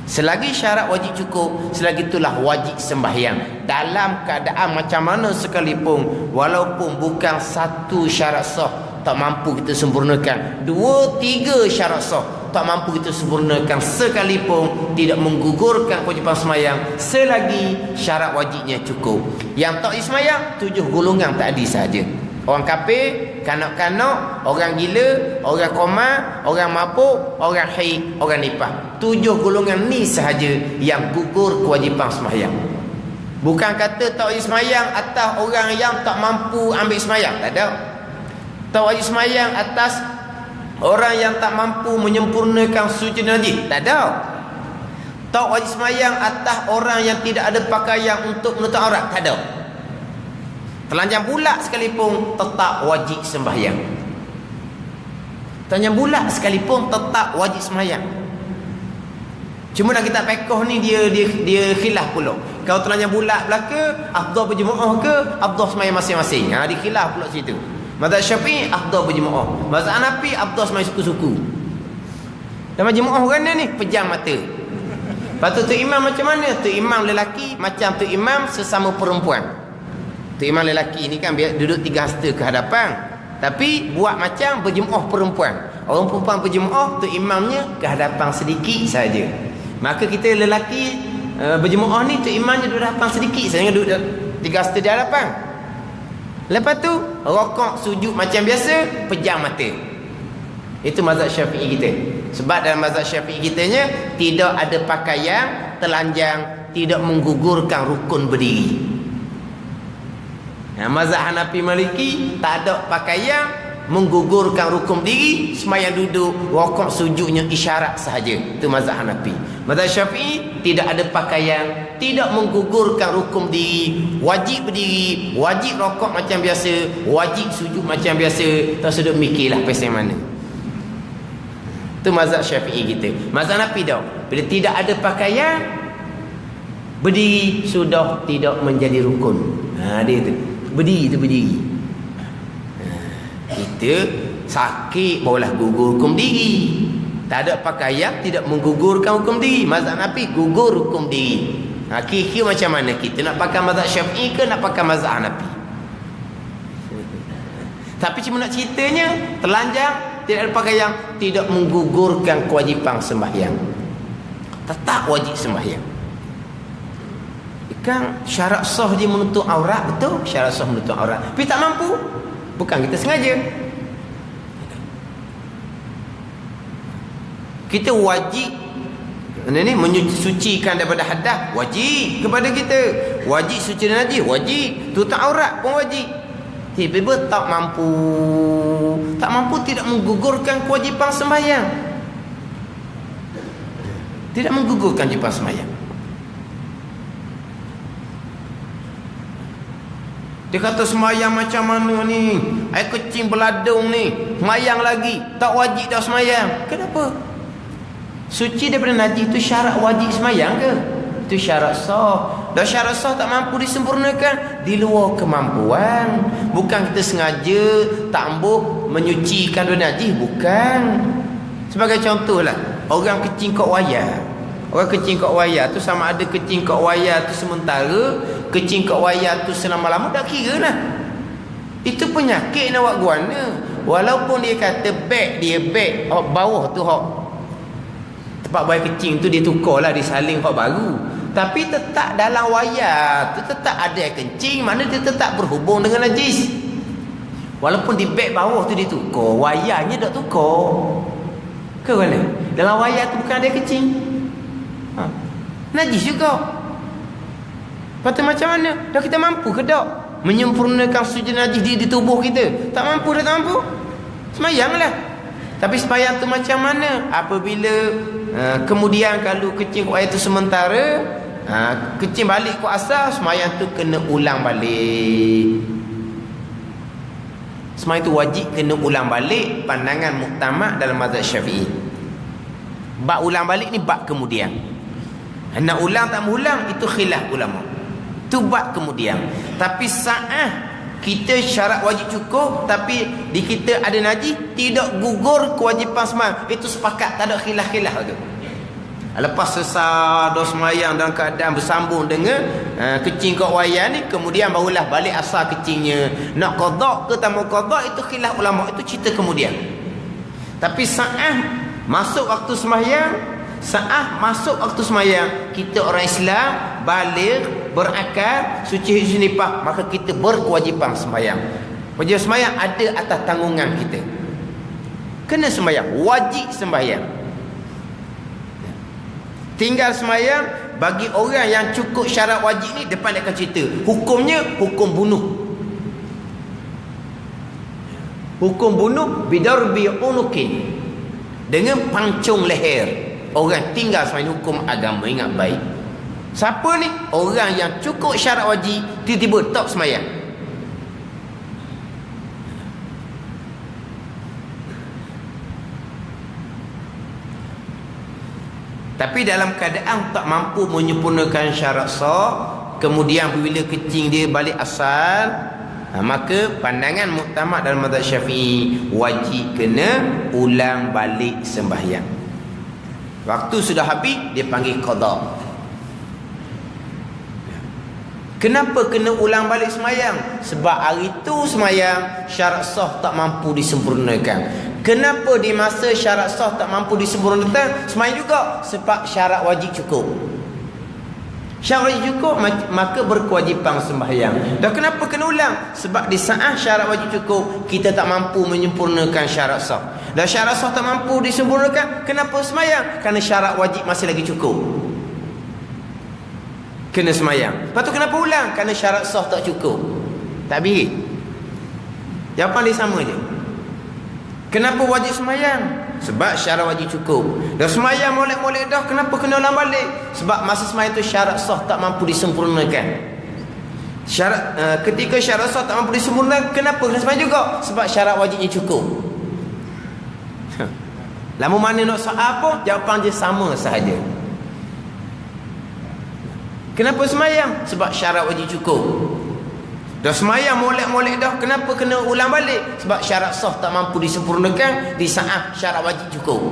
Selagi syarat wajib cukup, selagi itulah wajib sembahyang. Dalam keadaan macam mana sekalipun, walaupun bukan satu syarat sah tak mampu kita sempurnakan, 2, 3 syarat sah tak mampu kita sempurnakan sekalipun, tidak menggugurkan kewajipan sembahyang selagi syarat wajibnya cukup. Yang tak sembahyang 7 golongan tadi saja. Orang kafir, kanak-kanak, orang gila, orang koma, orang mabuk, orang haid, orang nifas. 7 golongan ni sahaja yang gugur kewajipan sembahyang. Bukan kata tak wajib sembahyang atas orang yang tak mampu ambil sembahyang. Tak ada. Tak wajib sembahyang atas orang yang tak mampu menyempurnakan suci najis. Tak ada. Tak wajib sembahyang atas orang yang tidak ada pakaian untuk menutup aurat. Tak ada. Telanjang bulat sekalipun tetap wajib sembahyang. Telanjang bulat sekalipun tetap wajib sembahyang. Cuma nak kita pekoh ni dia khilaf pula. Kalau telanjang bulat belaka, afdal berjemaah ke afdal sembahyang masing-masing. Dia khilaf pula situ. Mazhab Syafi'i afdal berjemaah. Mazhab Hanafi afdal sembahyang suku-suku. Dan berjemaah orang ni pejam mata. Lepas tu imam macam mana? Tu imam lelaki macam tu imam sesama perempuan. Tu imam lelaki ni kan biar duduk 3 hasta ke hadapan, tapi buat macam berjemaah perempuan. Orang perempuan berjemaah, tu imamnya ke hadapan sedikit saja. Maka kita lelaki berjemaah ni, tu imamnya duduk hadapan sedikit saja, duduk 3 hasta di hadapan. Lepas tu rokok sujud macam biasa, pejam mata. Itu mazhab Syafi'i kita. Sebab dalam mazhab Syafi'i kitanya tidak ada pakaian telanjang tidak menggugurkan rukun berdiri. Mazhab Hanafi Maliki tak ada pakaian menggugurkan rukun berdiri, sembahyang duduk, rukuk sujudnya isyarat sahaja. Itu mazhab Hanafi. Mazhab Syafi'i tidak ada pakaian, tidak menggugurkan rukun berdiri, wajib berdiri, wajib rukuk macam biasa, wajib sujud macam biasa. Tak sedut mikirlah pasal mana. Itu mazhab Syafi'i kita. Mazhab Hanafi dah, bila tidak ada pakaian, berdiri sudah tidak menjadi rukun. Dia tu. Berdiri tu berdiri. Kita sakit barulah gugur hukum diri. Tak ada pakaian tidak menggugurkan hukum diri. Mazhab Hanafi gugur hukum diri. Kira-kira macam mana kita nak pakai mazhab Syafi'i ke nak pakai mazhab Hanafi? Tapi cuma nak ceritanya, telanjang tidak ada pakaian tidak menggugurkan kewajipan sembahyang. Tetap wajib sembahyang. Kan syarat sah dia menutup aurat, betul, syarat sah menutup aurat, tapi tak mampu, bukan kita sengaja. Kita wajib ini menyucikan daripada hadas, wajib kepada kita. Wajib suci dan najis, wajib. Tutup aurat pun wajib. Tiba-tiba tak mampu tidak menggugurkan kewajipan sembahyang. Tidak menggugurkan jipang semayang. Dia kata semayang macam mana ni? Air kecing beladung ni. Semayang lagi. Tak wajib dah semayang. Kenapa? Suci daripada najis itu syarat wajib semayang ke? Itu syarat sah. Dah syarat sah tak mampu disempurnakan. Di luar kemampuan. Bukan kita sengaja tak mampu menyucikan dua najis. Bukan. Sebagai contohlah. Orang kecing kat wayar. Orang kecing kat wayar tu sama ada kecing kat wayar tu sementara, kecing kat wayar tu selama-lama, tak kira lah. Itu penyakit nak buat guana. Walaupun dia kata beg bawah tu hok tempat buang kecing tu dia tukar lah, disaling hok baru. Tapi tetap dalam wayar tu tetap ada air kencing, mana dia tetap berhubung dengan najis. Walaupun di beg bawah tu dia tukar, wayarnya tak tukar. Ke mana? Dalam wayar tu bukan ada air kencing. Najis juga. Lepas tu macam mana? Dah kita mampu ke tak menyempurnakan suci najis di tubuh kita? Tak mampu, dah tak mampu, semayanglah. Tapi semayang tu macam mana? Apabila kemudian kalau kecing kat air tu sementara, kecing balik ke asal, semayang tu kena ulang balik. Semayang tu wajib kena ulang balik. Pandangan muktamad dalam mazhab Syafi'i. Bab ulang balik ni bab kemudian. Nak ulang tak mengulang itu khilaf ulama. Itu bab kemudian. Tapi saat kita syarat wajib cukup tapi di kita ada najis, tidak gugur kewajipan semayang, itu sepakat, tak ada khilaf-khilaf tu. Lepas selesai dos semayang dalam keadaan bersambung dengan kecing kat wayar ni, kemudian barulah balik asal kecingnya. Nak qada ke tak mau qada itu khilaf ulama, itu cerita kemudian. Tapi saat masuk waktu semayang, kita orang Islam baligh, berakal, suci nifas, maka kita berkewajipan sembahyang. Wajib sembahyang ada atas tanggungan kita. Kena sembahyang, wajib sembahyang. Tinggal sembahyang bagi orang yang cukup syarat wajib ni, depan dia akan cerita. Hukumnya hukum bunuh. Hukum bunuh bidarbi unukin, dengan pancung leher. Orang tinggal sembahyang, hukum agama, ingat baik. Siapa ni? Orang yang cukup syarat wajib, tiba-tiba tak sembahyang. Tapi dalam keadaan tak mampu menyempurnakan syarat sah, kemudian apabila kecing dia balik asal, maka pandangan muktamad dalam mazhab Syafi'i, wajib kena ulang balik sembahyang. Waktu sudah habis, dia panggil qada. Kenapa kena ulang balik semayang? Sebab hari tu semayang syarat sah tak mampu disempurnakan. Kenapa di masa syarat sah tak mampu disempurnakan semayang juga? Sebab syarat wajib cukup. Syarat wajib cukup, maka berkewajipan sembahyang. Dan kenapa kena ulang? Sebab di saat syarat wajib cukup, kita tak mampu menyempurnakan syarat sah. Dan syarat sah tak mampu disempurnakan, kenapa sembahyang? Kerana syarat wajib masih lagi cukup, kena sembahyang. Lepas tu kenapa ulang? Kerana syarat sah tak cukup. Tak habis. Jawapan dia sama je. Kenapa wajib sembahyang? Sebab syarat wajib cukup. Dan sembahyang molek-molek dah, kenapa kena ulang balik? Sebab masa sembahyang tu syarat sah tak mampu disempurnakan. Ketika syarat sah tak mampu disempurnakan, kenapa kena sembahyang juga? Sebab syarat wajibnya cukup. Lama mana nak soal apa? Jawapan dia sama sahaja. Kenapa semayang? Sebab syarat wajib cukup. Dah semayang molek-molek dah, kenapa kena ulang balik? Sebab syarat sah tak mampu disempurnakan di saat syarat wajib cukup.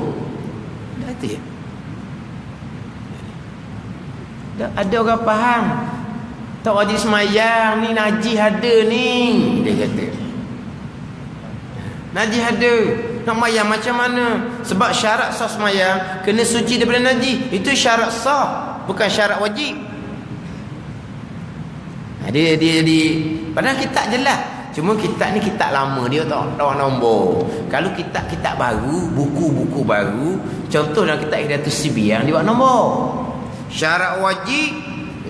Dah tu ya. Ada orang faham tak wajib semayang ni, najis ada ni, dia kata. Najis ada, nak semayang macam mana? Sebab syarat sah semayang kena suci daripada najis. Itu syarat sah, bukan syarat wajib. Dia padahal kitab jelas. Cuma kitab ni kitab lama, dia tak nombor. Kalau kitab baru, buku-buku baru, contoh dalam kitab Hidayatus Sibyan, dia buat nombor. Syarat wajib,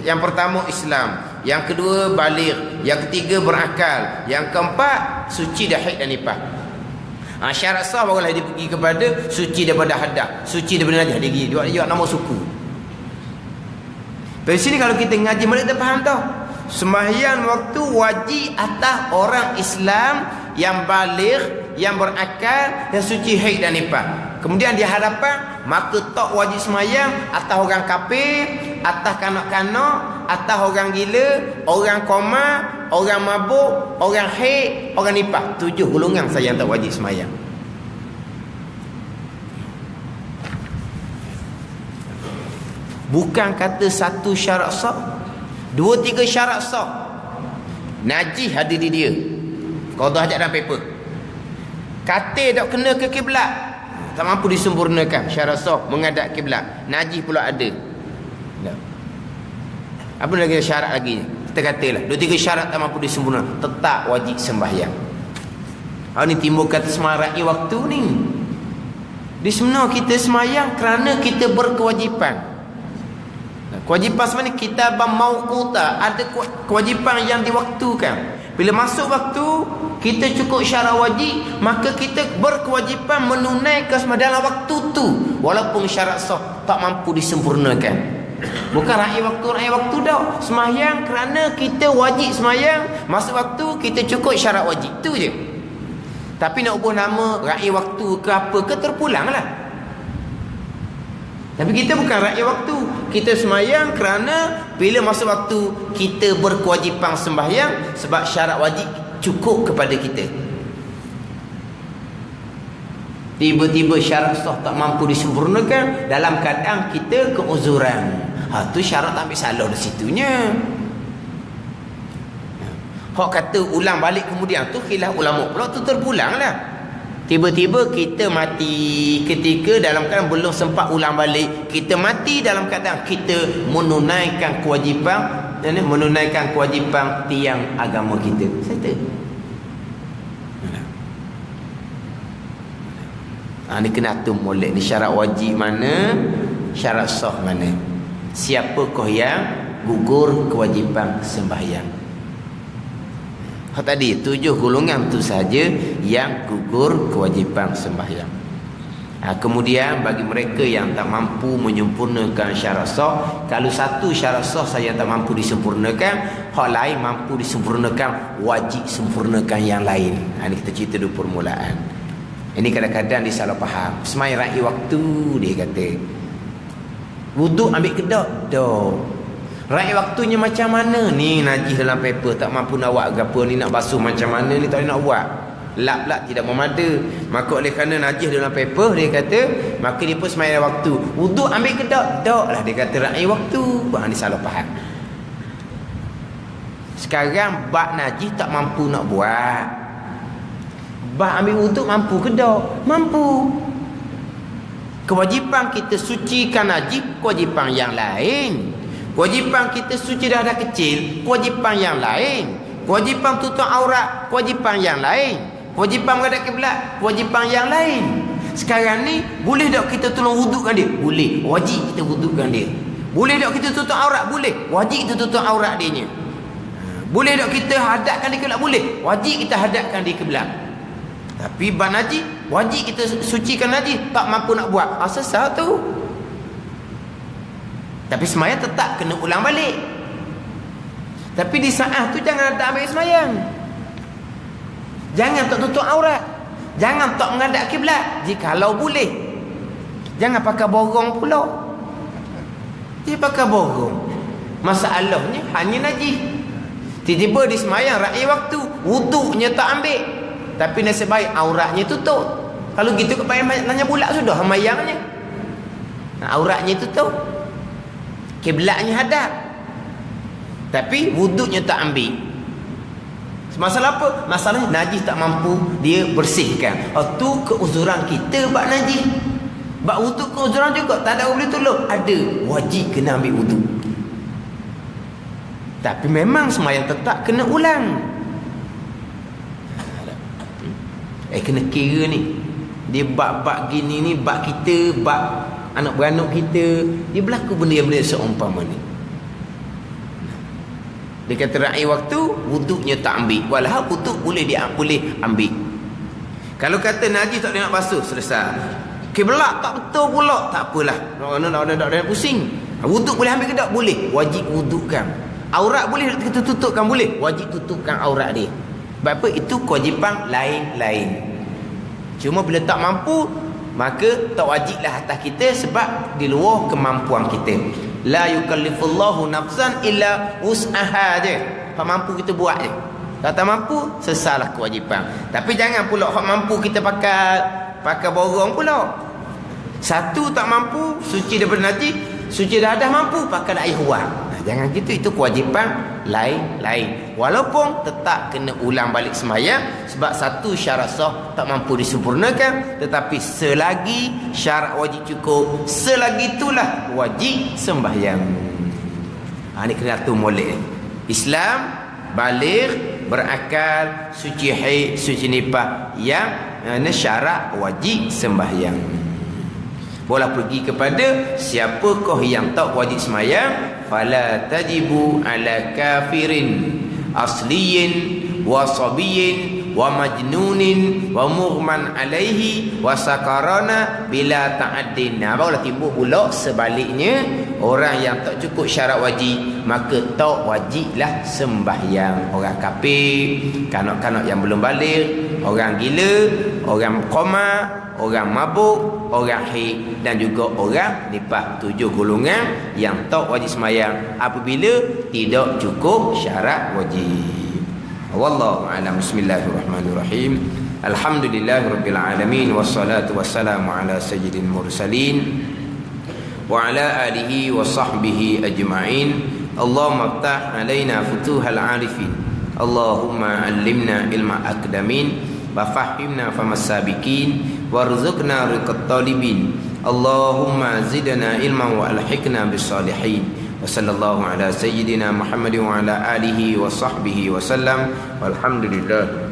yang pertama Islam, yang kedua baligh, yang ketiga berakal, yang keempat suci dah haid dan nifas. Syarat sah barulah dia pergi kepada suci daripada hadas, suci daripada najis. Dia pergi dia nama suku. Dari sini kalau kita ngaji mereka kita faham tau. Sembahyang waktu wajib atas orang Islam yang baligh, yang berakal, yang suci haid dan nifas. Kemudian di hadapan maka tak wajib sembahyang atas orang kafir, atas kanak-kanak, atas orang gila, orang koma, orang mabuk, orang haid, orang nifas. 7 golongan saja yang tak wajib sembahyang. Bukan kata satu syarat sah, 2-3 syarat sah. Najis ada di dia. Qadha hajat dalam paper. Katil tak kena ke kiblat, tak mampu disempurnakan syarat sah menghadap kiblat. Najis pula ada. Apa lagi syarat lagi? Kita katalah 2-3 syarat tak mampu disempurnakan, tetap wajib sembahyang. Ini timbul kata semarai waktu ni. Di sebenar kita sembahyang kerana kita berkewajipan. Kewajipan sebenarnya kitabah mauquta, ada kewajipan yang diwaktukan. Bila masuk waktu kita cukup syarat wajib, maka kita berkewajipan menunaikan dalam waktu tu walaupun syarat sah tak mampu disempurnakan. Bukan rakyat waktu dah. Sembahyang kerana kita wajib sembahyang, masuk waktu kita cukup syarat wajib, tu je. Tapi nak ubah nama rakyat waktu ke apa ke terpulanglah. Tapi kita bukan rakyat waktu. Kita sembahyang kerana bila masa waktu kita berkewajipan sembahyang sebab syarat wajib cukup kepada kita. Tiba-tiba syarat sah tak mampu disempurnakan dalam keadaan kita keuzuran. Tu syarat tak ambil salah di situnya. Hak kata ulang balik kemudian tu khilaf ulama pula, tu terpulang lah. Tiba-tiba kita mati ketika dalam keadaan belum sempat ulang balik. Kita mati dalam keadaan kita menunaikan kewajipan, tiang agama kita. Settle. Ni kena atur molek ni, syarat wajib mana, syarat sah mana. Siapakah yang gugur kewajipan sembahyang? Tadi 7 golongan tu saja yang gugur kewajipan sembahyang. Kemudian bagi mereka yang tak mampu menyempurnakan syarat sah, kalau satu syarat sah saja tak mampu disempurnakan, hak lain mampu disempurnakan, wajib sempurnakan yang lain. Ini kita cerita dulu permulaan. Ini kadang-kadang dia salah faham. Semai rakyat waktu dia kata. Wuduk ambil kedok, dah. Rakyat waktunya macam mana ni? Najis dalam paper tak mampu nak buat apa ni, nak basuh macam mana ni, tak boleh nak buat. Lap tidak memada. Maka oleh kerana najis dalam paper, dia kata, maka dia pun sembahyang waktu. Wuduk ambil kedok, dak lah dia kata rakyat waktu. Bang ni salah faham. Sekarang bak najis tak mampu nak buat. Bak ambil wuduk mampu ke dak? Mampu. Kewajipan kita sucikan najis, kewajipan yang lain. Kewajipan kita suci dah kecil, kewajipan yang lain. Kewajipan tutup aurat, kewajipan yang lain. Kewajipan menghadap kiblat, kewajipan yang lain. Sekarang ni boleh tak kita tolong wudukkan dia? Boleh. Wajib kita wudukkan dia. Boleh tak kita tutup aurat? Boleh. Wajib kita tutup aurat dia nya. Boleh tak kita hadapkan dia kiblat? Boleh. Wajib kita hadapkan dia kiblat. Tapi ban najis, wajib kita sucikan najis, tak mampu nak buat. Sesat tu. Tapi sembahyang tetap kena ulang balik. Tapi di saat tu jangan tak ambil sembahyang. Jangan tak tutup aurat. Jangan tak menghadap kiblat. Jikalau boleh. Jangan pakai borong pula. Dia pakai borong. Masalahnya hanya najis. Tiba-tiba di sembahyang rakyat waktu, wuduknya tak ambil. Tapi nasib baik auratnya tutup. Kalau gitu kebanyakan nanya pula sudah sembahyangnya. Auratnya tutup. Kiblatnya hadap, tapi wuduknya tak ambil. Masalah apa? Masalahnya najis tak mampu dia bersihkan. Tu keuzuran kita bab najis. Bab wuduk keuzuran juga, tak ada orang boleh tolong. Ada, wajib kena ambil wuduk. Tapi memang sembahyang tetap kena ulang. Kena kira ni. Dia bab-bab gini ni, bab kita, bab anak beranak kita, dia berlaku benda yang boleh seumpama ni. Dia kata rakyat waktu, wuduknya tak ambil. Walau wuduk boleh dia boleh ambil. Kalau kata najis tak boleh nak basuh, selesai. Kiblat tak betul pula, tak apalah. Nak pusing. Wuduk boleh ambil ke tak? Boleh. Wajib wudukkan. Aurat boleh kita tutupkan? Boleh. Wajib tutupkan aurat dia. Sebab apa? Itu kewajipan lain-lain. Cuma bila tak mampu, maka tak wajiblah atas kita sebab di luar kemampuan kita. La yukallifullahu nafsan illa wus'aha je. Hak mampu kita buat je. Kalau tak mampu, sesalah kewajipan. Tapi jangan pula hak mampu kita pakai borong pula. Satu tak mampu, suci daripada najis, suci dah mampu, pakai air huam. Jangan gitu, itu kewajipan lain-lain. Walaupun tetap kena ulang balik sembahyang sebab satu syarat sah tak mampu disempurnakan, tetapi selagi syarat wajib cukup, selagi itulah wajib sembahyang. Ini kena atur molek. Islam baligh, berakal, suci haid, suci nifas, yang syarat wajib sembahyang. Boleh pergi kepada siapakah yang tak wajib sembahyang, fala tajibu ala kafirin asliyin wa sabiyin wa majnunin wa mughman alaihi wa sakarana bila ta'addin. Barulah timbul pula sebaliknya, orang yang tak cukup syarat wajib maka tak wajiblah sembahyang. Orang kafir, kanak-kanak yang belum baligh, orang gila, orang koma, orang mabuk, orang haid dan juga orang nifas. 7 golongan yang tak wajib sembahyang apabila tidak cukup syarat wajib. Wallahu a'lam. Bismillahirrahmanirrahim. Alhamdulillahirabbil alamin wassalatu wassalamu ala sayyidil mursalin wa ala alihi wa sahbihi ajma'in. Allahumma iftah alaina futuhal arifin. Allahumma allimna ilma aqdamin wa fahimna famas sabiqin warzuqna riqat talibin. Allahumma zidna ilman wa alhiqna bis salihin. Wa sallallahu ala sayyidina Muhammad wa ala alihi wa sahbihi wa sallam. Walhamdulillah.